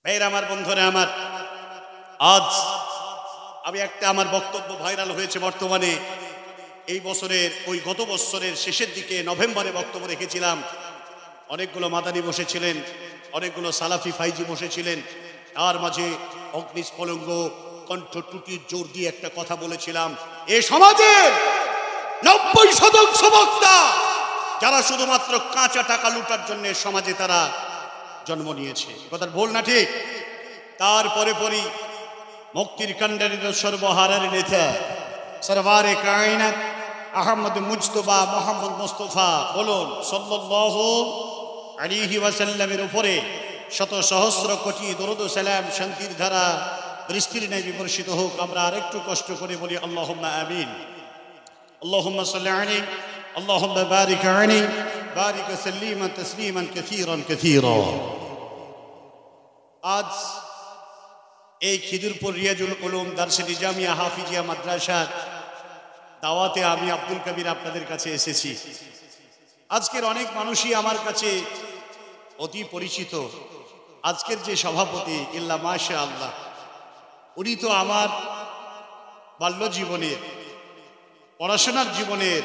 ভাইরা আমার, বন্ধুরা আমার, আজ আমি একটা আমার বক্তব্য ভাইরাল হয়েছে বর্তমানে। এই বছরের গত বছরের শেষের দিকে নভেম্বরে বক্তব্য রেখেছিলাম। অনেকগুলো মাদানি বসেছিলেন, অনেকগুলো সালাফি ফাইজি বসেছিলেন। তার মাঝে অগ্নিস্ফলঙ্গ কণ্ঠ টুটির জোর দিয়ে একটা কথা বলেছিলাম, এ সমাজের 90% বক্তা যারা শুধুমাত্র কাঁচা টাকা লুটার জন্য সমাজে তারা জন্ম নিয়েছে। কথা ভুল না ঠিক? তারপরে পরই মুক্তির কান্ডারির সর্বহারার নেতা সরওয়ারে কায়নাত আহমদ মুজতবা মোহাম্মদ মুস্তফা বলুন সাল্লাল্লাহু আলাইহি ওয়াসাল্লামের উপরে শত সহস্র কোটি দরুদ ও সালাম শান্তির ধারা বৃষ্টির ন্যায় বিবর্ষিত হোক। আমরা আরেকটু কষ্ট করে বলি আল্লাহুম্মা আমিন। আল্লাহুম্মা সাল্লি আলাইহি আল্লাহুম্মা বারিক আলাইহি বারিক সাল্লিমান তাসলিমান কাসীরান কাসীরা। আজ এই খিদিরপুর রিয়াজুল উলুম দারসে জামিয়া হাফিজিয়া মাদ্রাসার দাওয়াতে আমি আব্দুল কবির আপনাদের কাছে এসেছি। আজকের অনেক মানুষই আমার কাছে অতি পরিচিত। আজকের যে সভাপতি ইল্লা মাশাআল্লাহ, উনি তো আমার বাল্য জীবনের পড়াশোনার জীবনের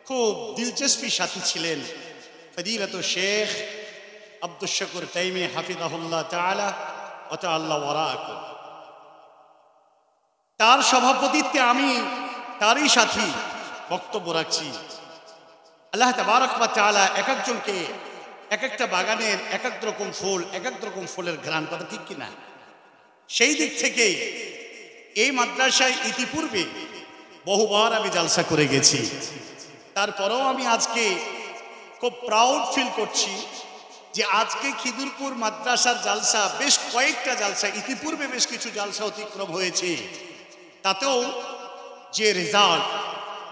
খুব দিলচস্পি সাথী ছিলেন। ফদিলাত শেখ আব্দুস শাকুর তাইমি হাফিজাহুল্লাহ তাআলা ওয়া তাআলা ওয়ারাকুম। তার সভাপতিত্বে আমি তারই সাথী বক্তব্য রাখছি। আল্লাহ তাবারক ওয়া তাআলা এক একজনকে এক একটা বাগানের এক এক রকম ফুল, এক এক রকম ফুলের ঘ্রাণ, কথা ঠিক কিনা? সেই দিক থেকে এই মাদ্রাসায় ইতিপূর্বে বহুবার আমি জালসা করে গেছি। তারপরেও আমি আজকে খুব প্রাউড ফিল করছি যে আজকে খিদিরপুর মাদ্রাসার জালসা, বেশ কয়েকটা জালসা ইতিপূর্বে বেশ কিছু জালসা অতিক্রম হয়েছে, তাতেও যে রেজাল্ট,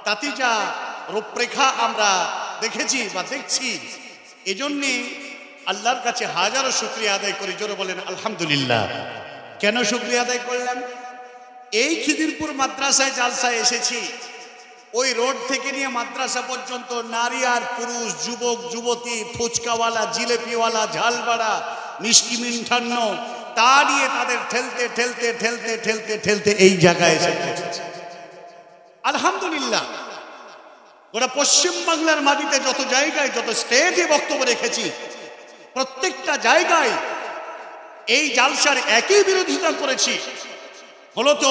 তাতে যা রূপরেখা আমরা দেখেছি বা দেখছি, এজন্যে আল্লাহর কাছে হাজারো শুকরিয়া আদায় করি। জোরে বলেন আলহামদুলিল্লাহ। কেন শুকরিয়া আদায় করলাম? এই খিদিরপুর মাদ্রাসায় জালসায় এসেছি, ওই রোড থেকে নিয়ে মাদ্রাসা পর্যন্ত নারী আর পুরুষ, যুবক যুবতী, ফুচকাওয়ালা, জিলেপিওয়ালা, ঝালবাড়া, মিষ্টি মিঠান্ন, তা নিয়ে তাদের ঠেলতে ঠেলতে ঠেলতে ঠেলতে ঠেলতে এই জায়গায় এসে পৌঁছেছে। আলহামদুলিল্লাহ। ওরা পশ্চিম বাংলার মাটিতে যত জায়গায়, যত স্টেটে বক্তব্য রেখেছি, প্রত্যেকটা জায়গায় এই জালসার একই বিরোধিতা করেছি। মূলত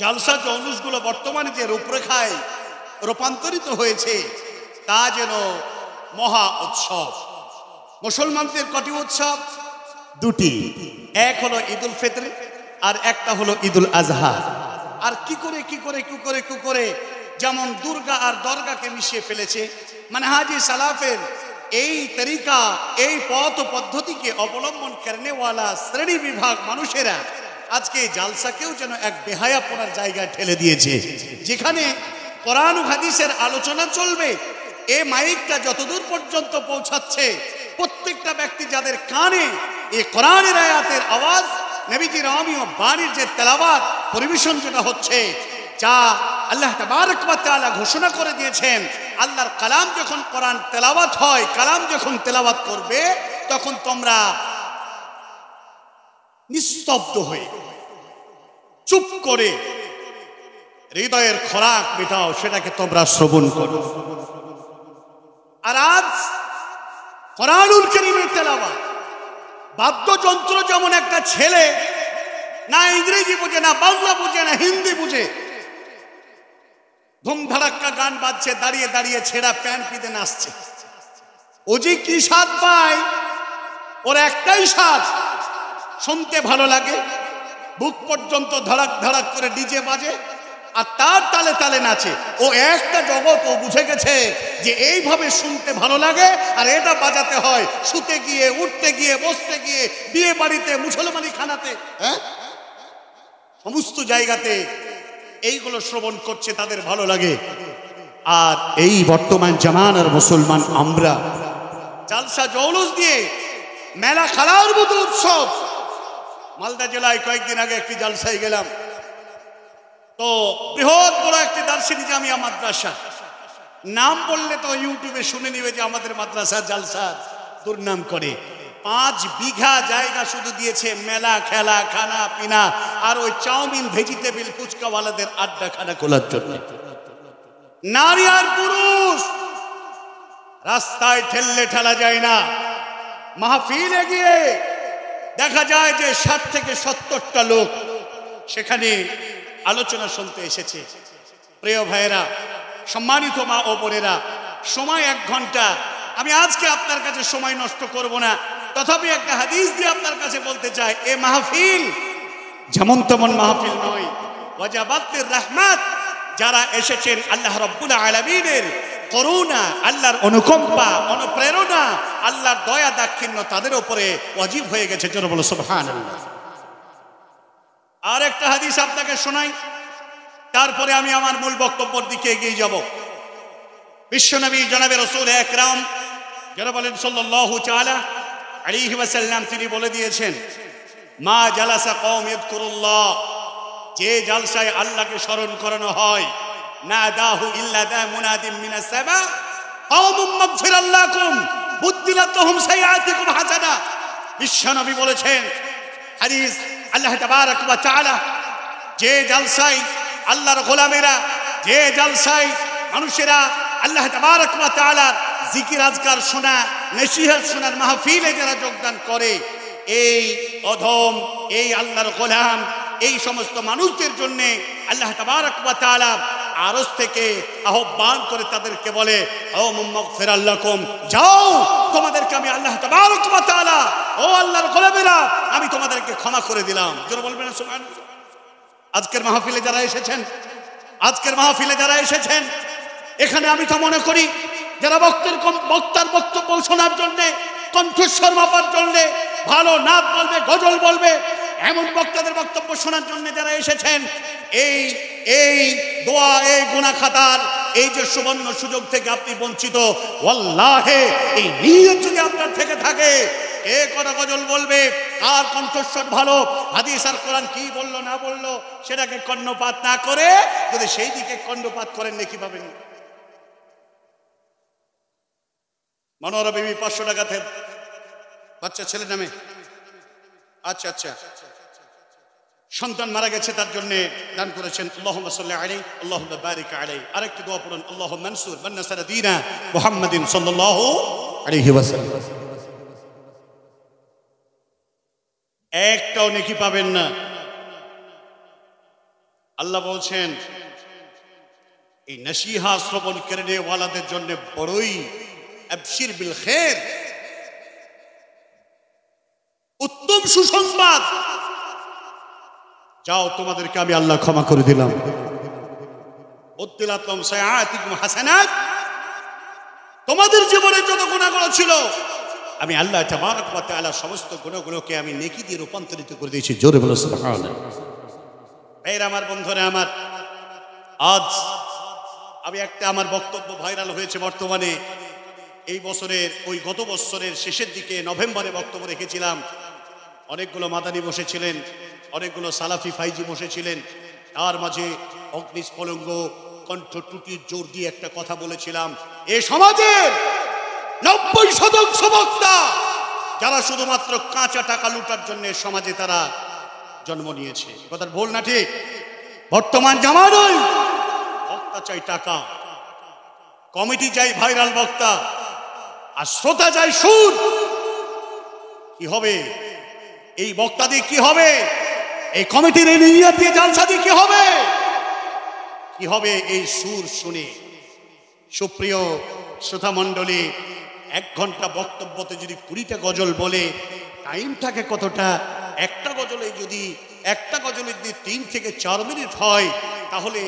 জালসা জৌলুসগুলো বর্তমানে যে রূপরেখায় রূপান্তরিত হয়েছে, তা যেন মহা উৎসব। মুসলমানদের কটি উৎসব? দুটি। এক হলো ঈদুল ফিতর আর একটা হলো ঈদুল আজহা। আর কি করে যেমন দুর্গা আর দরগাকে মিশিয়ে ফেলেছে। মানহাজি সালাফের এই তরিকা, এই পথ পদ্ধতিকে অবলম্বন করেনেওয়ালা শ্রেণী বিভাগ মানুষেরা আজকে জালসাকেও যেন এক বেহায়াপনার জায়গায় ঠেলে দিয়েছে। যেখানে কোরআন ও হাদিসের আলোচনা চলবে, এই মাইকটা যতদূর পর্যন্ত পৌঁছাচ্ছে, প্রত্যেকটা ব্যক্তি যাদের কানে এই কোরআনের আয়াতের আওয়াজ, নবীজির আমিও বাণীর যে তেলাওয়াত পরিবেশন যেটা হচ্ছে, যা আল্লাহ তাবারক ওয়া তাআলা ঘোষণা করে দিয়েছেন, আল্লাহর কালাম যখন কোরআন তেলাওয়াত হয়, কালাম যখন তেলাওয়াত করবে, তখন তোমরা নিস্তব্ধ হয়ে চুপ করে হৃদয়ের খোরাক মেটাও, সেটাকে তোমরা শ্রবণ করো। আর আজ কোরআনুল কারীমের তেলাওয়াত, বাদ্যযন্ত্র যেমন একটা ছেলে না ইংরেজি বুঝে, না বাংলা বুঝে, না হিন্দি বুঝে, ধুমধারাক্কা গান বাজছে, দাঁড়িয়ে দাঁড়িয়ে ছেঁড়া প্যান্ট পিঁধে নাচছে। ও যে কি স্বাদ পায়, ওর একটাই স্বাদ, শুনতে ভালো লাগে, বুক পর্যন্ত ধড়াক ধড়াক করে ডিজে বাজে, আর তার তালে তালে নাচে। ও একটা জগৎ, ও বুঝে গেছে যে এইভাবে শুনতে ভালো লাগে আর এটা বাজাতে হয়, শুতে গিয়ে, উঠতে গিয়ে, বসতে গিয়ে, বিয়ে বাড়িতে, মুসলমানি খানাতে, সমস্ত জায়গাতে এইগুলো শ্রবণ করছে, তাদের ভালো লাগে। আর এই বর্তমান জামানার মুসলমান আমরা জালসা জৌলুস দিয়ে মেলা খেলার মতো উৎসব। মালদা জেলায় কয়েকদিন আগে একটি জালসায় গেলাম, তো বৃহৎ বড় একটি দারসিনী জামিয়া মাদ্রাসা, নাম বললে তো ইউটিউবে শুনে নিবে যে আমাদের মাদ্রাসা জালসা দুর্নাম করে। 5 বিঘা জায়গা শুধু দিয়েছে মেলা খেলা খানা পিনা আর ওই চাউমিন ভেজিটেবিল ফুচকাওয়ালাদের আড্ডাখানা খোলার জন্য। নারী আর পুরুষ রাস্তায় ঠেললে ঠেলা যায় না। মাহফিলে গিয়ে দেখা যায় যে 60 থেকে 70টা লোক সেখানে আলোচনা শুনতে এসেছে। প্রিয় ভাইয়েরা, সম্মানিত মা ও বোনেরা, সময় 1 ঘন্টা। আমি আজকে আপনার কাছে সময় নষ্ট করব না, তথাপি একটা হাদিস দিয়ে আপনার কাছে বলতে চাই, এ মাহফিল যেমন তেমন মাহফিল নয়। ওয়াজাবাতির রহমত, যারা এসেছেন আল্লাহ রাব্বুল আলামিনের করুণা, আল্লাহর অনুকম্পা, অনুপ্রেরণা, আল্লাহর দয়া দাক্ষিণ্য তাদের উপরে ওয়াজিব হয়ে গেছে। জোরে বলো সুবহানাল্লাহ। আর একটা হাদিস আপনাকে শোনাই, তারপরে আমি আমার মূল বক্তব্যের দিকে এগিয়ে যাব। বিশ্বনবী জনাবে রাসূল আকরাম যারা বলেন সাল্লাল্লাহু তাআলা আলাইহি ওয়াসাল্লাম, তিনি বলে দিয়েছেন, মা জালাসা কওম ইয়াযকুরুল্লাহ, যে জালসায় আল্লাহকে স্মরণ করানো হয়, নাদাহু ইল্লা দা মুনাদিম মিনাস সামা কওমুম মাগফিরাল্লাকুম বুদ্দিলাত লাহুম সাইয়্যাতিকুম হাসানা। বিশ্বনবী বলেছেন, হাদিস, আল্লাহ তাবারক ওয়া তাআলা যে জালসায় আল্লাহর গোলামেরা, যে জালসায় মানুষেরা আল্লাহ তাবারক ওয়া তাআলার জিকির আজকার শোনা, নসিহত শোনার মাহফিলে যারা যোগদান করে, এই অধম, এই আল্লাহর গোলাম, এই সমস্ত মানুষদের জন্য আল্লাহ তাবারক ওয়া তাআলা আরশ থেকে আহ্বান করে তাদেরকে বলে, ও মাগফিরাল্লাকুম, যাও, তোমাদেরকে আমি আল্লাহ তাবারক ওয়া তাআলা, ও আল্লাহর গোলামেরা, আমি তোমাদেরকে ক্ষমা করে দিলাম। জোরে বলবেন সুবহানাল্লাহ। আজকের মাহফিলে যারা এসেছেন, আজকের মাহফিলে যারা এসেছেন, এখানে আমি তো মনে করি যারা বক্তার বক্তব্য শোনার জন্যে, কণ্ঠস্বর মাপার জন্যে, ভালো নাচ বলবে, গজল বলবে, এমন বক্তাদের বক্তব্য শোনার জন্য যারা এসেছেন, এই দোয়া, এই গুনাহ খাতার এই যে সুবর্ণ সুযোগ থেকে আপনি বঞ্চিত। ওয়াল্লাহি এই নিয়ত যদি আপনার থেকে থাকে, কে কটা গজল বলবে, কার কণ্ঠস্বর ভালো, হাদিস আর কোরআন কি বললো না বললো সেটাকে কর্ণপাত না করে যদি সেই দিকে কর্ণপাত করেন, নেকি পাবেন। মনোহরা বিবি 500 টাকাতে বাচ্চা ছেলে নামে, আচ্ছা সন্তান মারা গেছে, তার জন্য দান করেছেন। আল্লাহুম্মা সাল্লি আলাইহি আল্লাহুম্মা বারিক আলাইহি। আরেকটি দোয়া পড়ুন, আল্লাহুম্মা মানসুর মান নাসারা দীনা মুহাম্মাদিন সাল্লাল্লাহু আলাইহি ওয়াসাল্লাম। একটাও নেকি পাবেন না। আল্লাহ বলছেন, এই নসিহা শ্রবণ করে ওয়ালাদের জন্য বড়ই আবশির বিল খের, উত্তম সুসংবাদ, যাও, তোমাদেরকে আমি আল্লাহ ক্ষমা করে দিলাম। বুদ্দিলাত লাহুম সাইয়্যাতিকুম হাসানাত, তোমাদের জীবনে যত গুনাহগুলো ছিল আমি আল্লাহ তাবারক ওয়া তাআলা সমস্ত গুনাহগুলোকে আমি নেকি দিয়ে রূপান্তরিত করে দিয়েছি। জোরে বলো সুবহানাল্লাহ। ভাইরা আমার, বন্ধুরা আমার, আজ আমি একটা, আমার বক্তব্য ভাইরাল হয়েছে বর্তমানে, এই বছরের ওই গত বছরের শেষের দিকে নভেম্বরে বক্তব্য রেখেছিলাম। অনেকগুলো মাদানি বসেছিলেন, অনেকগুলো সালাফি ফাইজি বসেছিলেন, তার মাঝে অগ্নিস্ফলঙ্গ কণ্ঠ টুটির জোর দিয়ে একটা কথা বলেছিলাম, এ সমাজের 90% বক্তা যারা শুধুমাত্র কাঁচা টাকা লুটার জন্য সমাজে তারা জন্ম নিয়েছে। কথার ভুল না ঠিক? বর্তমান জামানায় বক্তা চাই টাকা, কমিটি চাই ভাইরাল বক্তা, আর শ্রোতা চাই সুর। কি হবে এই বক্তা দিয়ে? কি হবে এই কমিটির এই নিয়ত দিয়ে, জালসা দিয়ে? কি হবে? কি হবে এই সুর শুনে? সুপ্রিয় শ্রোতা মণ্ডলী, 1 ঘন্টা বক্তব্যতে যদি 20টা গজল বলে, টাইম থাকে কতটা? একটা গজলে যদি 3 থেকে 4 মিনিট হয়, তাহলে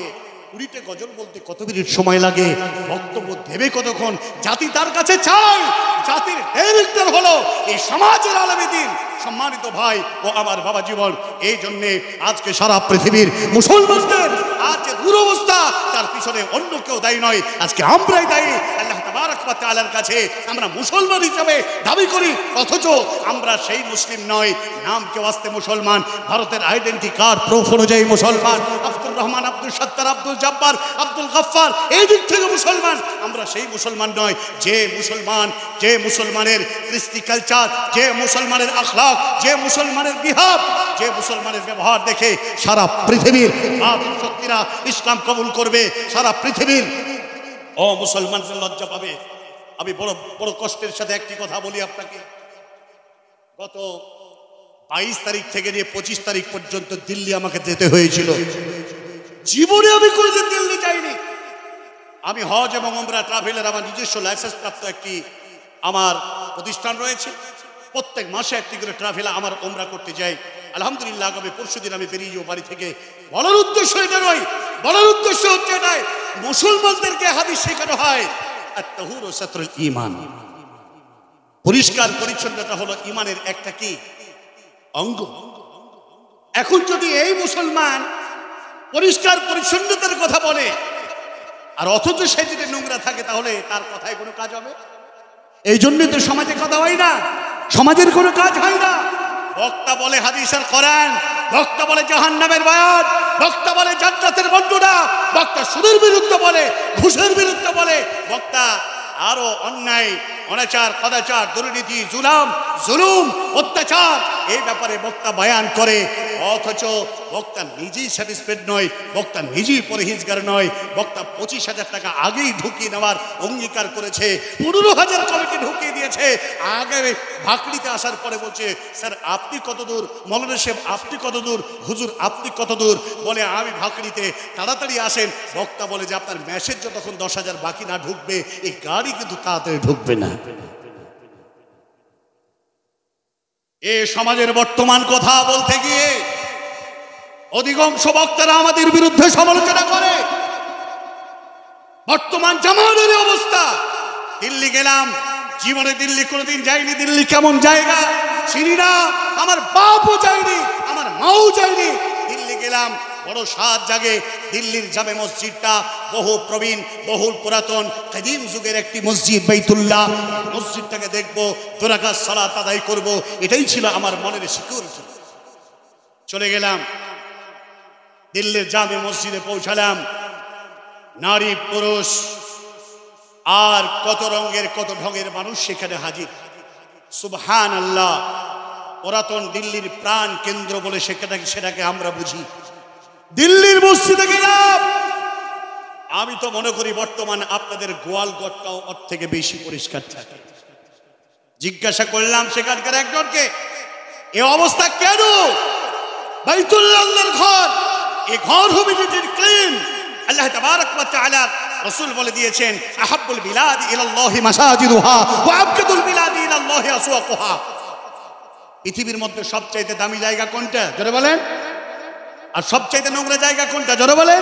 20টা গজল বলতে কত মিনিট সময় লাগে? বক্তব্য দেবে কতক্ষণ? জাতি তার কাছে চায়, জাতির ডাইরেক্টর হলো এই সমাজের আলেমে দ্বীন, সম্মানিত ভাই ও আমার বাবা জীবন। এই জন্যে আজকে সারা পৃথিবীর মুসলমানদের আজ যে দুরবস্থা, তার পিছনে অন্য কেউ দায়ী নয়, আজকে আমরাই দায়ী। আল্লাহ তাবারক ওয়া তাআলার কাছে আমরা মুসলমান হিসেবে দাবি করি, অথচ আমরা সেই মুসলিম নয়। নামকে ওয়াস্তে মুসলমান, ভারতের আইডেন্টি কার্ড প্রুফ অনুযায়ী মুসলমান। আব্দুর রহমান, আব্দুল সত্তার, আব্দুল জব্বার, আব্দুল গফফার, এই দিক থেকে মুসলমান। আমরা সেই মুসলমান নয় যে মুসলমানের কৃষ্টি কালচার, যে মুসলমানের আখলাক, যে মুসলমানের বিহার, যে মুসলমানের ব্যবহার দেখে সারা পৃথিবীর বাতিল শক্তিরা ইসলাম কবুল করবে, সারা পৃথিবীর মুসলমানদের লজ্জা পাবে। আমি বড় বড় কষ্টের সাথে একটি কথা বলি আপনাকে। গত 22 তারিখ থেকে নিয়ে 25 তারিখ পর্যন্ত দিল্লি আমাকে যেতে হয়েছিল। জীবনে আমি কোনোদিন দিল্লি যাইনি। আমি হজ এবং উমরা ট্রাভেলের আমার নিজস্ব লাইসেন্স প্রাপ্ত একটি আমার প্রতিষ্ঠান রয়েছে। প্রত্যেক মাসে একটি করে ট্রাভেল আমার উমরা করতে যাই। আলহামদুলিল্লাহ, আগামী পরশুদিন আমি বেরিয়ে যাবো বাড়ি থেকে। বলার উদ্দেশ্য এটা নয়, বলার উদ্দেশ্য হচ্ছে এটাই, মুসলমানদেরকে হাদিস শেখানো হয় আত-তাহুর সাতরুল ঈমান। পরিষ্কার পরিচ্ছন্নতা হলো ঈমানের একটা কি অঙ্গ। এখন যদি এই মুসলমান পরিষ্কার পরিচ্ছন্নতার কথা বলে আর অথচ সে যদি নোংরা থাকে, তাহলে তার কথায় কোনো কাজ হবে? এই জন্যই তো সমাজে কথা হয় না, সমাজের কোনো কাজ হয় না। বক্তা বলে হাদিস আর কোরআন, বক্তা বলে জাহান্নামের বায়াত, বক্তা বলে জান্নাতের বর্ণনা, বক্তা সুদের বিরুদ্ধে বলে, ঘুষের বিরুদ্ধে বলে, বক্তা আরো অন্যায়, অনাচার, কদাচার, দুর্নীতি, জুলুম, অত্যাচার, এই ব্যাপারে বক্তা বয়ান করে। অথচ বক্তা নিজেই স্যাটিসফাইড নয়, বক্তা নিজেই পরহেজগার নয়। বক্তা 25,000 টাকা আগেই ঢুকিয়ে নেওয়ার অঙ্গীকার করেছে, 15,000 কমিটি ঢুকিয়ে দিয়েছে। আগে ভাকড়িতে আসার পরে বলছে, স্যার আপনি কত দূর? মৌলানা সাহেব আপনি কত দূর? হুজুর আপনি কত দূর? বলে আমি ভাকড়িতে, তাড়াতাড়ি আসেন। বক্তা বলে যে আপনার মেসেজ যতক্ষণ 10,000 বাকি না ঢুকবে, এই গাড়ি কিন্তু তাড়াতাড়ি ঢুকবে না। এ সমাজের বর্তমান কথা বলতে গিয়ে অধিকাংশ বক্তারা আমাদের বিরুদ্ধে সমালোচনা করে। বর্তমান জামানের অবস্থা, দিল্লি গেলাম, জীবনে দিল্লি কোনোদিন যাইনি। দিল্লি কেমন জায়গা চিনি না, আমার বাপও যায়নি, আমার মাও যায়নি। দিল্লি গেলাম, বড় স্বাদ জাগে। দিল্লির জামে মসজিদটা বহু প্রবীণ, বহুল পুরাতন, কাদিম যুগের একটি মসজিদ বাইতুল্লাহ। মসজিদটাকে দেখবো, 2 রাকাত সালাত আদায় করব, এটাই ছিল আমার মনের সিকিউরিটি। চলে গেলাম দিল্লির জামে মসজিদে, পৌঁছালাম। নারী পুরুষ আর কত রঙের কত ঢঙের মানুষ সেখানে হাজির। সুবহানাল্লাহ, পুরাতন দিল্লির প্রাণ কেন্দ্র বলে সেটাকে আমরা বুঝি। দিল্লির মসজিদে গেলাম, আমি তো মনে করি বর্তমান আপনাদের গোয়ালঘরটাও ওর থেকে বেশি পরিষ্কার থাকে। জিজ্ঞাসা করলাম সেখানকার একজনকে, এ অবস্থা কেন? বাইতুল্লাহর ঘর, এই ঘর হবে যদি ক্লিন। আল্লাহ তাবারক ওয়া তাআলা রাসূল বলে দিয়েছেন, আহাব্বুল বিলাদি ইলাল্লাহি মাসাজিদুহা ওয়া আবগাদুল বিলাদি ইলাল্লাহি আসওয়াকুহা। পৃথিবীর মধ্যে সবচাইতে দামি জায়গা কোনটা? জোরে বলেন। আর সবচাইতে নোংরা জায়গা কোনটা? জোরে বলেন।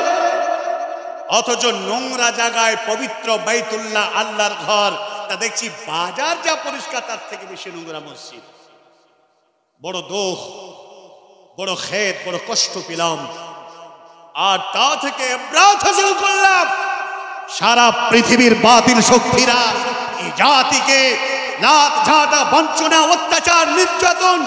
অথচ নোংরা জায়গায় পবিত্র বাইতুল্লাহ, আল্লাহর ঘর, তা দেখছি বাজার যা পরিষ্কার তার থেকে বেশি নোংরা মসজিদ। বড় দুঃখ, বড় খেদ, বড় কষ্ট পেলাম। আর তা থেকে ইবরাত হাসিল করলাম, সারা পৃথিবীর বাতিল শক্তিরা এই জাতিকে লাত ঝাঁটা, বঞ্চনা, অত্যাচার, নির্যাতন,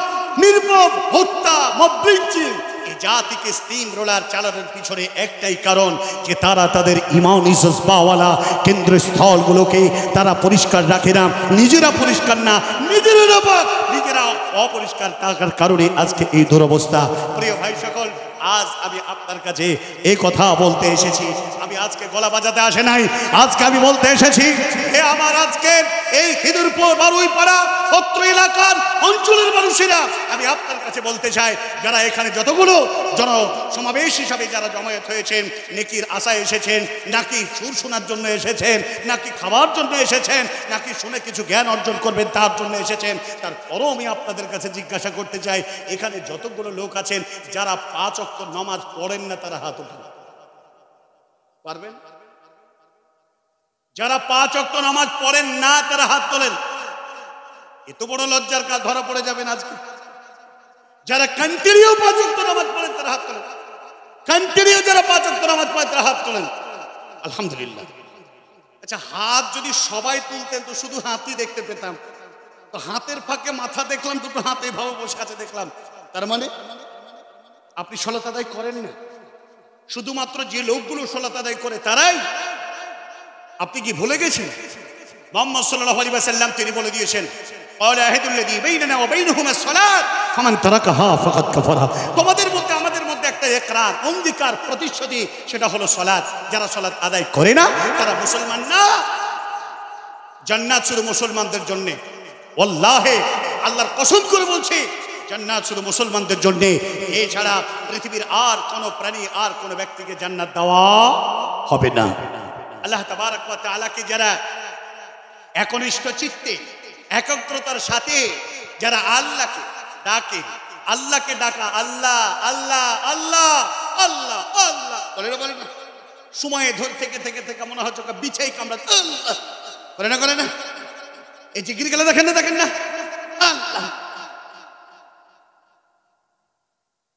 নির্মম হত্যা, মবলিঞ্চিং, এই জাতিকে স্টিম রোলার চালানোর পিছনে একটাই কারণ, যে তারা তাদের ইমানি জজবাওয়ালা কেন্দ্রস্থলগুলোকে তারা পরিষ্কার রাখে না, নিজেরা পরিষ্কার না, নিজেরা অপরিষ্কার থাকার কারণে আজকে এই দুরবস্থা। প্রিয় ভাই সকল, আজ আমি আপনার কাছে এই কথা বলতে এসেছি। আমি আজকে গলা বাজাতে আসে নাই, আজকে আমি বলতে এসেছি, হে আমার আজকে এই খিদুরপুর, বারুইপাড়া, অত্র এলাকার অঞ্চলের মানুষেরা, আমি আপনার কাছে বলতে চাই, যারা এখানে যতগুলো জন সমাবেশ হিসাবে যারা জমায়েত হয়েছেন, নেকির আশায় এসেছেন, নাকি সুর শোনার জন্য এসেছেন, নাকি খাবার জন্য এসেছেন, নাকি শুনে কিছু জ্ঞান অর্জন করবেন তার জন্য এসেছেন, তারপরও আমি আপনাদের কাছে জিজ্ঞাসা করতে চাই, এখানে যতগুলো লোক আছেন যারা 5 ওয়াক্ত নামাজ পড়েন না, তারা হাত উঠান। পারবেন? যারা 5 ওয়াক্ত নামাজ পড়েন না তারা হাত তোলেন। এত বড় লজ্জার কাজ ধরা পড়ে যাবেন আজকে। যারা কন্টিনিউ 5 ওয়াক্ত নামাজ পড়েন তারা হাত তোলেন। কন্টিনিউ যারা 5 ওয়াক্ত নামাজ পড়েন তারা হাত তোলেন। আলহামদুলিল্লাহ। আচ্ছা, হাত যদি সবাই তুলতেন তো শুধু হাতই দেখতে পেতাম, তো হাতের ফাঁকে মাথা দেখলাম, দুটো হাত এইভাবে বসে আছে দেখলাম, তার মানে আপনি সালাত আদায় করেন না। শুধুমাত্র যে লোকগুলো সালাত আদায় করে তারাই, আপনি কি ভুলে গেছেন? মুহাম্মদ সাল্লাল্লাহু আলাইহি ওয়াসাল্লাম তিনি বলে দিয়েছেন, তোমাদের মধ্যে আমাদের মধ্যে একটা ইকরার, অঙ্গীকার, প্রতিশ্রুতি, সেটা হলো সালাত। যারা সালাত আদায় করে না তারা মুসলমান না। জান্নাত শুধু মুসলমানদের জন্য। ওয়াল্লাহি, আল্লাহর কসম করে বলছি, জান্নাত শুধু মুসলমানদের জন্য। এছাড়া পৃথিবীর আর কোনো প্রাণী, আর কোনো ব্যক্তিকে জান্নাত দেওয়া হবে না। আল্লাহ তাবারক ওয়া তাআলাকে যারা একনিষ্ঠ চিত্তে, একাগ্রতার সাথে যারা আল্লাহকে ডাকে, আল্লাহকে ডাকা, আল্লাহ আল্লাহ আল্লাহ আল্লাহ আল্লাহ বলে না, সময়ে ধরে থেকে থেকে থেকে মনে হচ্ছে বিছাই কামড়া, আল্লাহ করে না, এই জিকির গেলে দেখেন না আল্লাহ।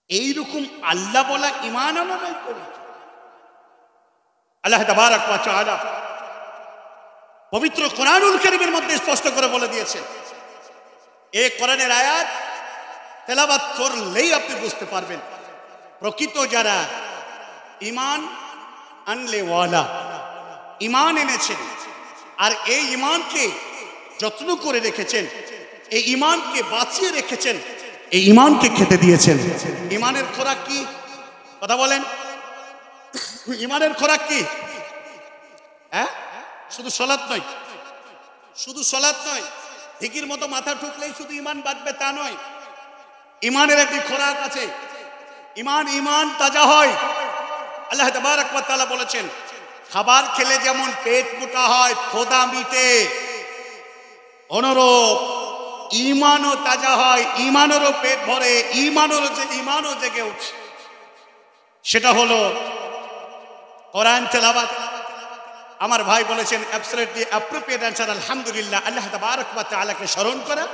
এইরকম আল্লাহ বলা ঈমান আমরা করি। আল্লাহ তাবারক ওয়া তাআলা পবিত্র কোরআনুল কারীমের মধ্যে স্পষ্ট করে বলে দিয়েছেন, এই কোরআনের আয়াত তেলাওয়াত করলেই আপনি বুঝতে পারবেন প্রকৃত যারা ঈমান আনলে ওয়ালা, ঈমান এনেছেন আর এই ঈমানকে যত্ন করে রেখেছেন, এই ঈমানকে বাঁচিয়ে রেখেছেন, এই ঈমানকে খেতে দিয়েছেন। ঈমানের খোরাক কি? কথা বলেন, ঈমানের খোরাক কি? হ্যাঁ, শুধু সালাত নয়, শুধু সালাত নয়, ঢিকির মতো মাথা ঠুকলেই শুধু ঈমান বাঁচবে তা নয়। ঈমানের একটি খোরাক আছে, ঈমান তাজা হয়। আল্লাহ তাবারক ওয়া তাআলা বলেছেন, খাবার খেলে যেমন পেট মোটা হয়, ক্ষুধা মিটে, অনুরূপ ঈমানও তাজা হয়, ঈমানেরও পেট ভরে, ঈমানও জেগে উঠে। সেটা হলো কোরআন তেলাওয়াত। আমার ভাই বলেছেন অ্যাবসলিউটলি অ্যাপ্রোপ্রিয়েট অ্যানসার আলহামদুলিল্লাহ। আল্লাহ তাবারক ওয়া তাআলাকে স্মরণ করা,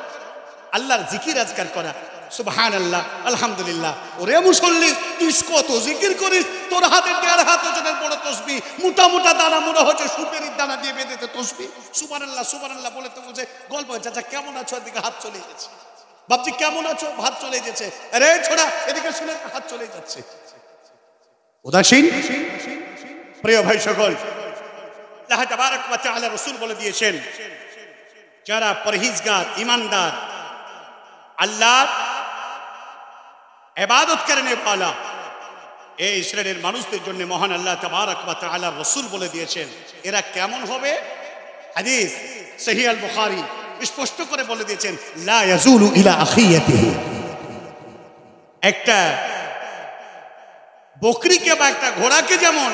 আল্লাহর জিকির আজকার করা, সুবহানাল্লাহ, আলহামদুলিল্লাহ। ওরে মুসল্লি, তুই কত জিকির করিস, তোর হাতে 1.5 হাত ওজনের বড় তসবিহ, মোটা মোটা দানা, মনে হচ্ছে সুপেরির দানা দিয়ে বেঁধেছে তসবিহ। সুবহানাল্লাহ সুবহানাল্লাহ বলে তো বলছে গল্প, চাচা কেমন আছো, এদিকে হাত চলে গেছে, বাপজি কেমন আছো, হাত চলে গেছে, আরে ছোড়া এদিকে শুনে হাত চলে যাচ্ছে। উদাসীন। প্রিয় ভাই সকল, আল্লাহ তাবারক ওয়া তাআলা রাসূল বলে দিয়েছেন, যারা পরহেজগার, ঈমানদার, আল্লাহর ইবাদত করনে वाला, এই শ্রেণীর মানুষদের জন্য মহান আল্লাহ তাবারক ওয়া তাআলা রাসূল বলে দিয়েছেন এরা কেমন হবে। হাদিস সহিহ আল বুখারী স্পষ্ট করে বলে দিয়েছেন, লা ইয়াজুলু ইলা আখিয়াতিহি। একটা বকরিকে বা একটা ঘোড়াকে যেমন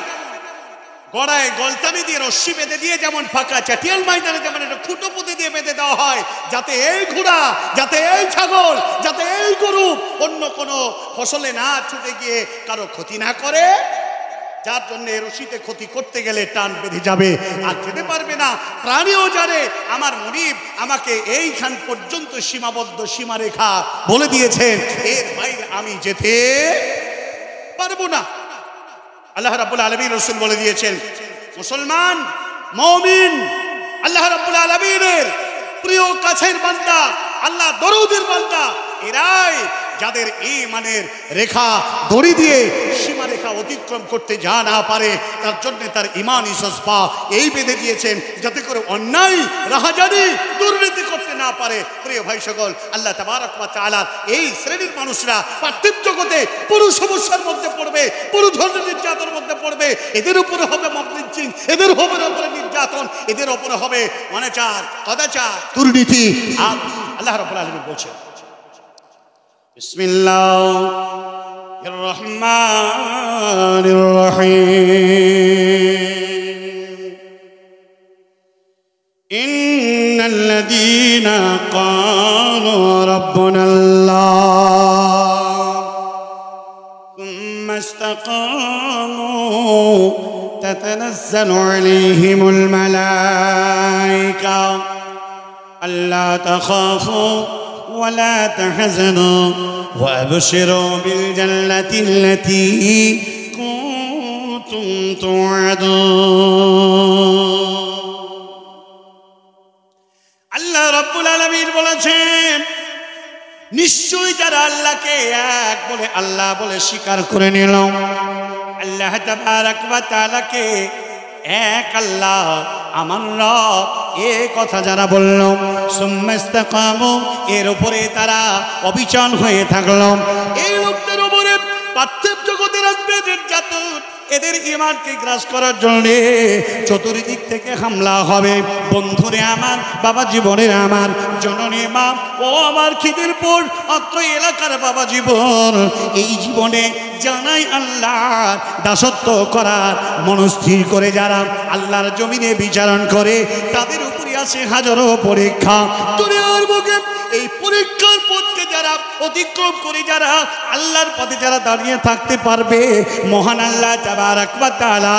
গড়ায় গলতানি দিয়ে রশ্মি বেঁধে দিয়ে যেমন ফাঁকা চাটিয়াল ময়দানে যেমন একটা খুঁটো পুঁতে দিয়ে বেঁধে দেওয়া হয়, যাতে এই ঘোড়া, যাতে এই ছাগল, যাতে এই গরু অন্য কোনো ফসলে না ছুটে গিয়ে কারো ক্ষতি না করে, যার জন্য রশিতে ক্ষতি করতে গেলে টান বেঁধে যাবে আর যেতে পারবে না। প্রাণীও জানে আমার মুনিব আমাকে এইখান পর্যন্ত সীমাবদ্ধ সীমারেখা বলে দিয়েছেন, এর বাইরে আমি যেতে পারবো না। আল্লাহ রাব্বুল আলামিন রাসূল বলে দিয়েছেন, মুসলমান, মুমিন, আল্লাহ রাব্বুল আলামিনের প্রিয় কাছের বান্দা, আল্লাহ দরুদের বান্দা, এরাই যাদের ঈমানের রেখা দড়ি দিয়ে সীমারেখা অতিক্রম করতে যা না পারে, তার জন্য তার ঈমানি জজবা এই বেঁধে দিয়েছেন যাতে করে অন্যায়, রাহাজানি, দুর্নীতি করতে না পারে। প্রিয় ভাই সকল, আল্লাহ তাবারক ওয়া তাআলা এই শ্রেণীর মানুষরা পার্থিব জগতে পুরো সমস্যার মধ্যে পড়বে, পুরো ধরনের নির্যাতনের মধ্যে পড়বে। এদের উপরে হবে মবলিঞ্চিং, এদের উপরে নির্যাতন, এদের উপরে হবে অনাচার, কদাচার, দুর্নীতি। আর আল্লাহ রাব্বুল আলামিন বলছেন, বিসমিল্লাহির রহমানির রহিম, ইন্নাল্লাযীনা ক্বালু রাব্বুনাল্লাহ সুম্মা ইসতাকামু তাতানাজ্জালু আলাইহিমুল মালায়েকা আল্লা তাখাফু ولا تحزنوا وأبشروا بالجنة التي كنتم توعدون রাব্বুল আলামিন বলেছেন, নিশ্চয়ই যারা আল্লাহকে এক বলে আল্লাহ বলে স্বীকার করে নিল, আল্লাহ তাবারক ওয়া তাআলাকে এক আল্লাহ আমার রব এ কথা যারা বলল, সুম্মা ইসতাকামু, এর উপরে তারা অবিচল হয়ে থাকল, এই লোকদের উপরে পার্থিব জগতের আসবে নির্যাতন, এদের ঈমানকে গ্রাস করার জন্য চতুর্দিক থেকে হামলা হবে। বন্ধুরে আমার, বাবা জীবনের আমার জননী মা ও আমার খিদিরপুর অত্র এলাকার বাবা জীবন, এই জীবনে জানাই আল্লাহর দাসত্ব করার মনস্থির করে যারা আল্লাহর জমিনে বিচারণ করে, তাদের উপরে আছে হাজারো পরীক্ষা। দুনিয়ার বুকে এই পরীক্ষার পথকে যারা অতিক্রম করে যারা আল্লাহর পথে যারা দাঁড়িয়ে থাকতে পারবে, মহান আল্লাহ তাবারক ওয়া তাআলা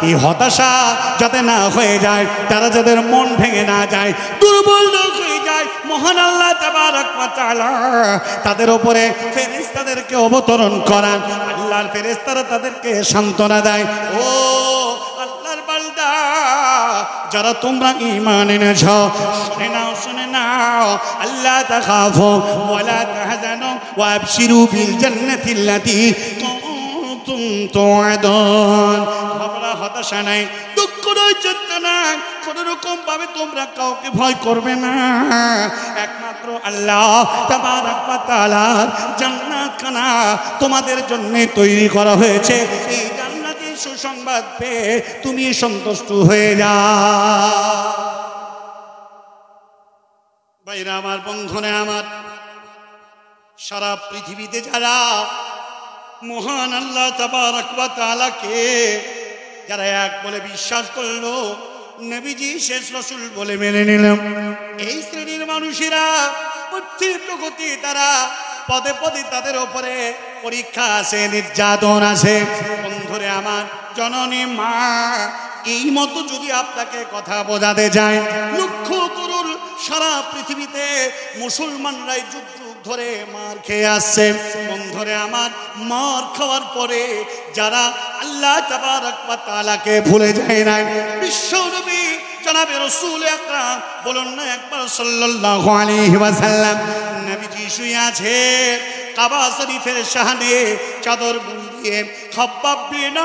এই হতাশা যাতে না হয়ে যায়, তারা যাদের মন ভেঙে না যায়, দুর্বল না হয়ে যায়, মহান আল্লাহ তাবারক ওয়া তাআলা তাদের উপরে ফেরেশতাদেরকে অবতরণ করান। আল্লাহর ফেরেশতারা তাদেরকে সান্ত্বনা দেয়, ও আল্লাহর বান্দা যারা তোমরা ঈমান এনেছ, শুনে নাও শুনে নাও, আল্লাহ তাখাফু ওয়া লা তাহজানু ওয়া আবশিরু বিল জান্নাতিল্লাতী কুনতুম তুআদুন। তোমরা হতাশা নাই, দুঃখ নাই, চিন্তা নাই, কোনো রকম ভাবে তোমরা কাউকে ভয় করবে না, একমাত্র আল্লাহ তাবারক ওয়া তাআলার জান্নাতখানা তোমাদের জন্য তৈরি করা হয়েছে। এই জান্নাতের সুসংবাদ পেয়ে তুমি সন্তুষ্ট হয়ে যাও। ভাইরা আমার, বন্ধুরা আমার, সারা পৃথিবীতে যারা মহান আল্লাহ তাবারক ওয়া তাআলাকে যারা এক বলে বিশ্বাস করলো, নবীজি শেষ রাসূল বলে মেনে নিলাম, এই শ্রেণীর মানুষেরা পৃথিবীর জগতে তারা পদে পদে তাদের উপরে পরীক্ষা আছে, নির্যাতন আছে। বন্ধুরে আমার জননী মা, এই মতো যদি আপনাকে কথা বোঝাতে যায়, লক্ষ্য করুন সারা পৃথিবীতে মুসলমানরাই যুগ যুগ ধরে মার খেয়ে আসছে। বন্ধুরে আমার, মার খাওয়ার পরে যারা আল্লাহ তাবারক ওয়া তাআলাকে ভুলে যায় না, বিশ্ব নবী জনাবে রাসূল আকরাম বলুন না একবার সাল্লাল্লাহু আলাইহি ওয়াসাল্লাম, নবীজি শুয়ে আছে কাবা শরীফের সামনে চাদর মুড়িয়ে, খাব্বাব বিন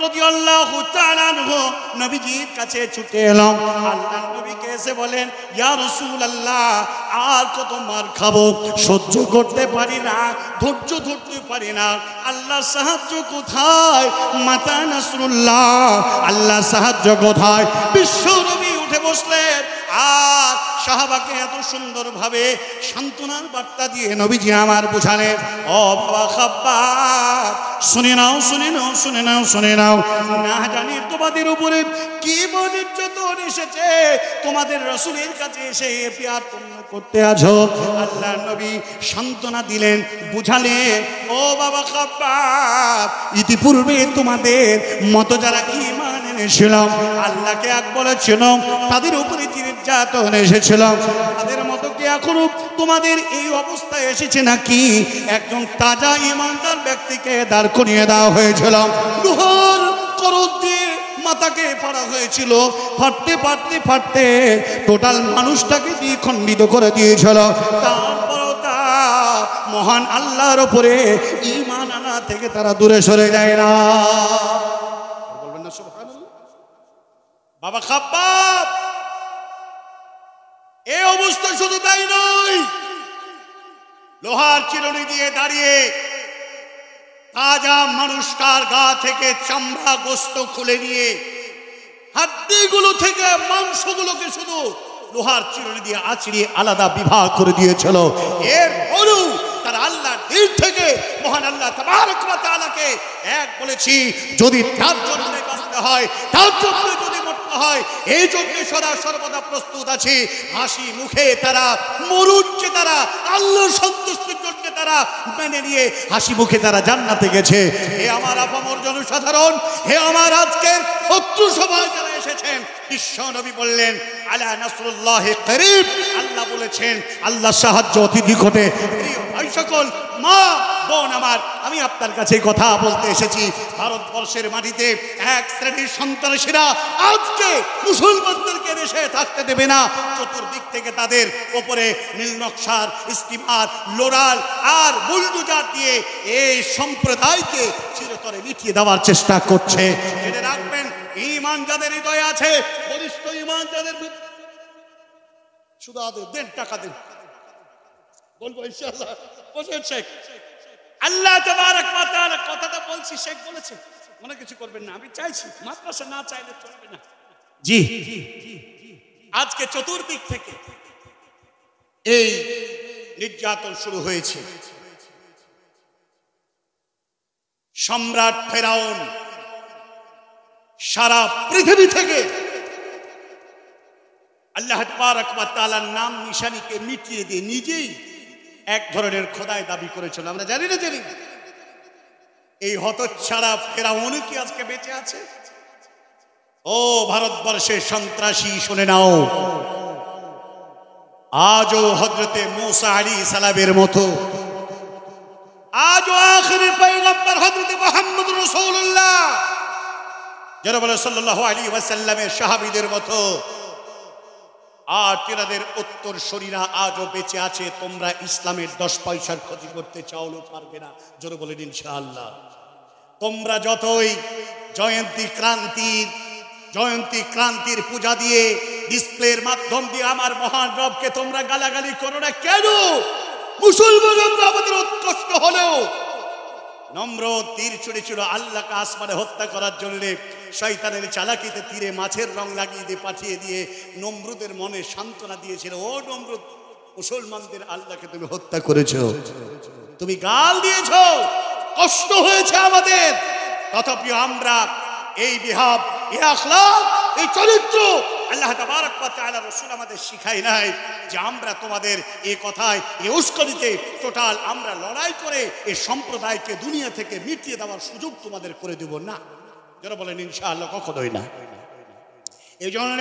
রাদিয়াল্লাহু তাআলা আনহু নবীজির কাছে ছুটে এলো। আল্লাহর নবীকে এসে বলেন, ইয়া রাসূলুল্লাহ, আর কত মার খাবো, সহ্য করতে পারি না, ধৈর্য ধরতে পারি না, আল্লাহ সাহায্য কোথায়, মাতা নাসরুল্লাহ, আল্লাহ সাহায্য কোথায়। বিশ্ব নবী উঠে বসলেন আর সাহাবাকে এত সুন্দরভাবে সান্ত্বনার বার্তা দিয়ে নবীজি আমার বুঝালেন, ও বাবা খাব্বাব, শুনে নাও শুনে নাও শুনে নাও শুনে নাও, না জানি তোমাদের উপরে কি নির্যাতন এসেছে, তোমাদের রাসূলের কাছে এসে পেয়ার করতে আছো। আল্লাহ নবী সান্ত্বনা দিলেন, বুঝালেন, ও বাবা খাব্বাব, ইতিপূর্বে তোমাদের মতো যারা ঈমান এনেছিল, আল্লাহকে এক বলেছিল, তাদের উপরে নির্যাতন এসেছিল, তাদের মতো কি এখনো তোমাদের এই অবস্থা এসেছে নাকি? একজন তাজা ঈমানদার ব্যক্তিকে দাঁড় করিয়ে দেওয়া হয়েছিল, লোহার করত দিয়ে মাথাকে ফাড়া হয়েছিল, ফাটতে ফাটতে ফাটতে টোটাল মানুষটাকে দ্বিখণ্ডিত করে দিয়েছিল। তারপরও তা মহান আল্লাহর উপরে ঈমান আনা থেকে তারা দূরে সরে যায় না। বলবেন না সুবহানাল্লাহ? বাবা খাব্বাব, এই অবস্থা শুধু তাই নয়, লোহার চিরুনি দিয়ে দাঁড়িয়ে তাজা মানুষটার গা থেকে চামড়া গোস্ত খুলে নিয়ে হাড্ডিগুলো থেকে মাংসগুলোকে শুধু লোহার চিরুনি দিয়ে আঁচড়িয়ে আলাদা বিভাগ করে দিয়েছিল। এর পরেও তারা আল্লাহর দিল থেকে মহান আল্লাহ তাবারক ওয়া তাআলাকে এক বলেছি, যদি তার জন্য বাঁচতে হয়, তার জন্য যদি মরতে হয়, এই জন্য সদা সর্বদা প্রস্তুত আছি। হাসি মুখে তারা মরুনকে তারা আল্লাহর সন্তুষ্টির জন্য তারা মেনে নিয়ে হাসি মুখে তারা জান্নাতে গেছে। হে আমার আপামর জনসাধারণ, হে আমার আজকের অত্র সভায় যারা এসেছেন। বিশ্ব নবী বললেন আলা নাসরুল্লাহি করিব, আল্লাহ বলেছেন আল্লাহর সাহায্য অতি নিকটে। প্রিয় ভাই সকল, মা বোন আমার, আমি আপনার কাছে কথা বলতে এসেছি। ভারতবর্ষের মাটিতে এক শ্রেণীর সন্ত্রাসীরা আজকে মুসলমানদেরকে দেশে থাকতে দেবে না। চতুর্দিক থেকে তাদের ওপরে নীল নকশার স্টিমার, লোরাল আর বুলডোজার দিয়ে এই সম্প্রদায়কে চিরতরে মিটিয়ে দেওয়ার চেষ্টা করছে। জেনে রাখবেন, ঈমান যাদের হৃদয়ে আছে, বলিষ্ঠ ঈমান যাদের, শুধু দেন, টাকা দেন, বলবো ইনশাআল্লাহ। বসেন শেখ, আল্লাহ তাবারক ওয়া তাআলা কথাটা বলছি, শেখ বলেছে, মনে কিছু করবেন না। আমি চাইছি, মাদ্রাসা না চাইলে চলবে না। জি, আজকে চতুর্দিক থেকে এই নির্যাতন শুরু হয়েছে। সম্রাট ফেরাউন সারা পৃথিবী থেকে আল্লাহ তাবারক ওয়া তাআলার নাম নিশানিকে মিটিয়ে দিয়ে নিজেই এক ধরনের খোদাই দাবি করেছিল। আমরা জানি না, জানি এই হতচ্ছাড়া ফেরাউন কি আজকে বেঁচে আছে? ও ভারতবর্ষের সন্ত্রাসী, শুনে নাও, আজও হযরতে মূসা আলাইহিস সালামের মতো, আজও আখিরি পয়গম্বর হযরতে মুহাম্মদুর রাসূলুল্লাহ যারা বলে সাল্লাল্লাহু আলাইহি ওয়াসাল্লামের সাহাবীদের মতো আর তিনাদের উত্তর শরীরা আজও বেঁচে আছে। তোমরা ইসলামের 10 পয়সার ক্ষতি করতে চাওলেও পারবে না। জোরে বলেন ইনশাআল্লাহ। তোমরা যতই জয়ন্তী ক্রান্তির পূজা দিয়ে, ডিসপ্লের মাধ্যম দিয়ে আমার মহান রবকে তোমরা গালাগালি করো না কেন? মুসলমান আমাদের উৎকষ্ট হলেও নমরুদ তীর ছুঁড়েছিল আল্লাহকে আসমানে হত্যা করার জন্য। শয়তানের চালাকিতে তীরে মাছের রং লাগিয়ে দিয়ে পাঠিয়ে দিয়ে নমরুদের মনে সান্ত্বনা দিয়েছিল, ও নমরুদ, মুসলমানদের আল্লাহকে তুমি হত্যা করেছো, তুমি গাল দিয়েছো, কষ্ট হয়েছে আমাদের। তথাপি আমরা এই বিহাব, এই আখলাক, এই চরিত্র আল্লাহ তাবারক ওয়া তাআলা রাসূল আমাদের শিখায় নাই যে আমরা তোমাদের এই কথায়, এই উস্কানিতে টোটাল আমরা লড়াই করে এই সম্প্রদায়কে দুনিয়া থেকে মিটিয়ে দেওয়ার সুযোগ তোমাদের করে দেব না। যারা বলেন ইনশাআল্লাহ, কখনোই না। এই জন্য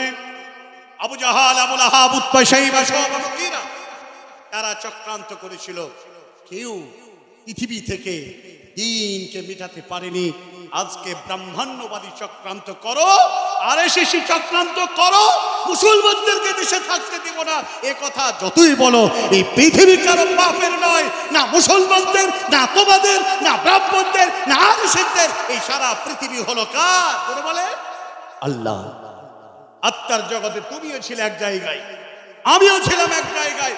আবু জাহাল, আবু লাহাব, উতবা, শাইবা সহ তারা চক্রান্ত করেছিল। কেউ পৃথিবী থেকে দিনকে মিটাতে পারেনি। আজকে ব্রাহ্মণ্যবাদী চক্রান্ত করো, আরএসএসি চক্রান্ত করো, মুসলমানদেরকে দেশে থাকতে দেব না, এ কথা যতই বলো, এই পৃথিবী কারো বাপের নয়, না মুসলমানদের, না তোমাদের, না ব্রাহ্মণদের, না আরএসএসদের। এই সারা পৃথিবী হলো কার? বলে বলে আল্লাহ। আত্মার জগতে তুমিও ছিলে এক জায়গায়, আমিও ছিলাম এক জায়গায়,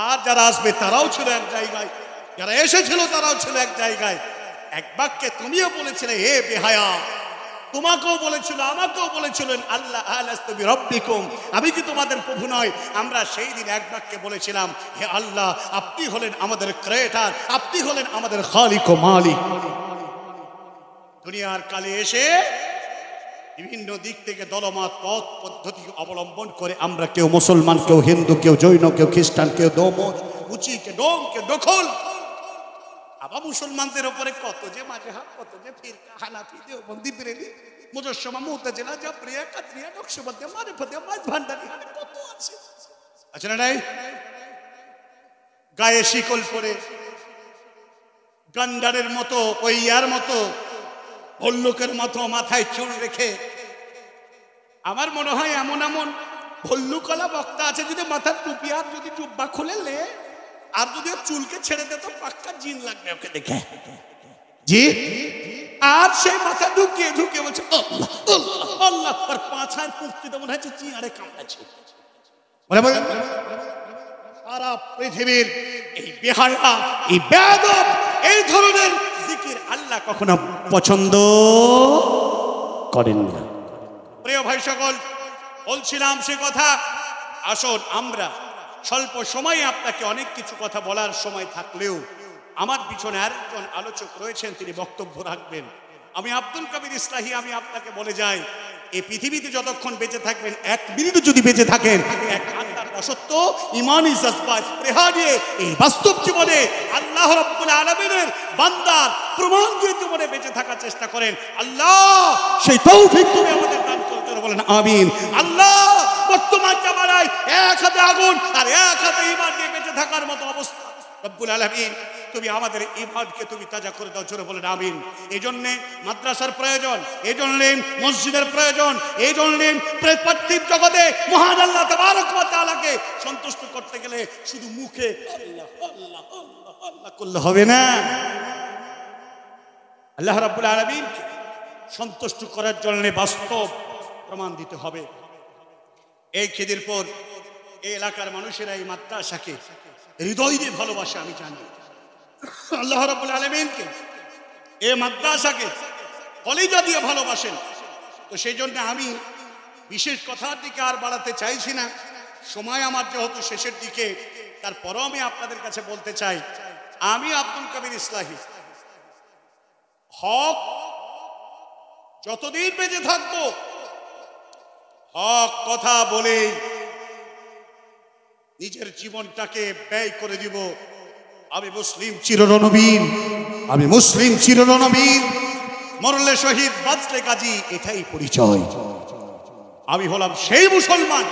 আর যারা আসবে তারাও ছিল এক জায়গায়, যারা এসেছিল তারাও ছিল এক জায়গায়। এক বাক্যে তুমিও বলেছিলে হে বেহায়া, তোমাকেও বলেছিল, আমাকেও বলেছিলেন আল্লাহ আলাস্তু বিরাব্বিকুম, আমি কি তোমাদের প্রভু নয়? আমরা সেই দিন এক বাক্যে বলেছিলাম, হে আল্লাহ, আপনি হলেন আমাদের ক্রিয়েটর, আপনি হলেন আমাদের খালিক ও মালিক। দুনিয়ার কালে এসে বিভিন্ন দিক থেকে দলমত পথ পদ্ধতি অবলম্বন করে আমরা কেউ মুসলমান, কেউ হিন্দু, কেউ জৈন, কেউ খ্রিস্টান, কেউ দোমত, উচি, কে ডোম, কে দখল। আবার মুসলমানদের উপরে কত যে মাযহাব, কত যে ফিরকা, হানাফি, দেওবন্দি, বেরেলি, মুজাসসিমা, মুতাজিলা, জাবরিয়া, কাদরিয়া, নকশবন্দিয়া, মারিফাতিয়া, মাযভান্ডারি, কত আছে। আছে না নাই? গায়ে শিকল পরে, গান্ডারের মতো, ওইয়ার মতো, ভল্লুকের মতো মাথায় চুল রেখে, আমার মনে হয় এমন এমন ভল্লুকলা বক্তা আছে, যদি মাথার টুপি আর যদি জুব্বা খুলে লে আর যদি চুলকে ছেড়ে দে তো পাক্কা জিন লাগবে ওকে দেখে। জি, আর সেই মাথা ঢুকিয়ে ঢুকিয়ে বলছে আল্লাহ আল্লাহ আল্লাহ, আর পাছার পুষ্টিতে মনে হচ্ছে চিয়ারে কামড়াচ্ছে। সারা পৃথিবীর এই বেহায়া, এই বেয়াদব, এই ধরনের জিকির আল্লাহ কখনো পছন্দ করেন না। প্রিয় ভাই সকল, বলছিলাম সে কথা। আসুন আমরা স্বল্প সময়ে আপনাকে অনেক কিছু কথা বলার সময় থাকলেও আমার পিছনে আরেকজন আলোচক রয়েছেন, তিনি বক্তব্য রাখবেন। আমি আব্দুল কবির ইসলাহি, আমি আপনাকে বলে যাই, এই পৃথিবীতে যতক্ষণ বেঁচে থাকবেন, 1 মিনিট যদি বেঁচে থাকেন, এক আল্লাহর দাসত্ব, ইমানি জজবা, স্পৃহা নিয়ে এই বাস্তব জীবনে আল্লাহ আল্লাহ রাব্বুল আলামিনের বান্দার প্রমাণ দিয়ে জীবনে বেঁচে থাকার চেষ্টা করেন। আল্লাহ সেই তৌফিক তুমি আমাদের দান করতে বলেন আমিন। আল্লাহ বর্তমান জামানায় এক হাতে আগুন আর এক হাতে ঈমান নিয়ে বেঁচে থাকার মতো অবস্থা, রব্বুল আলামিন তুমি আমাদের ঈমানকে তুমি তাজা করে দাও, জোরে বলেন আমিন। এই জন্যে মাদ্রাসার প্রয়োজন, এই জন্যে মসজিদের প্রয়োজন, এই জন্যে পার্থিব জগতে মহান আল্লাহ তাবারক ওয়া তাআলাকে সন্তুষ্ট করতে গেলে শুধু মুখে আল্লাহ আল্লাহ আল্লাহ আল্লাহ করলে হবে না। আল্লাহ রাব্বুল আলামিনকে সন্তুষ্ট করার জন্য বাস্তব প্রমাণ দিতে হবে। এই খিদিরপুর এই এলাকার মানুষেরা এই মাদ্রাসাকে হৃদয় দিয়ে ভালোবাসে, আমি জানি। আল্লাহ রাব্বুল আলামিনকে এই মাদ্রাসাকে কলিজা দিয়ে ভালোবাসেন। তো সেই জন্য আমি বিশেষ কথার দিকে আর বাড়াতে চাইছি না, সময় আমার যেহেতু শেষের দিকে, তারপরও আমি আপনাদের কাছে বলতে চাই, আমি আব্দুল কবির ইসলাহি হক যতদিন বেঁচে থাকবো হক কথা বলে নিজের জীবনটাকে ব্যয় করে দিব। আমি মুসলিম চিররণবীর, আমি মুসলিম চিররণবীর, মরলে শহীদ বাঁচলে গাজী, এটাই পরিচয়। আমি হলাম সেই মুসলমান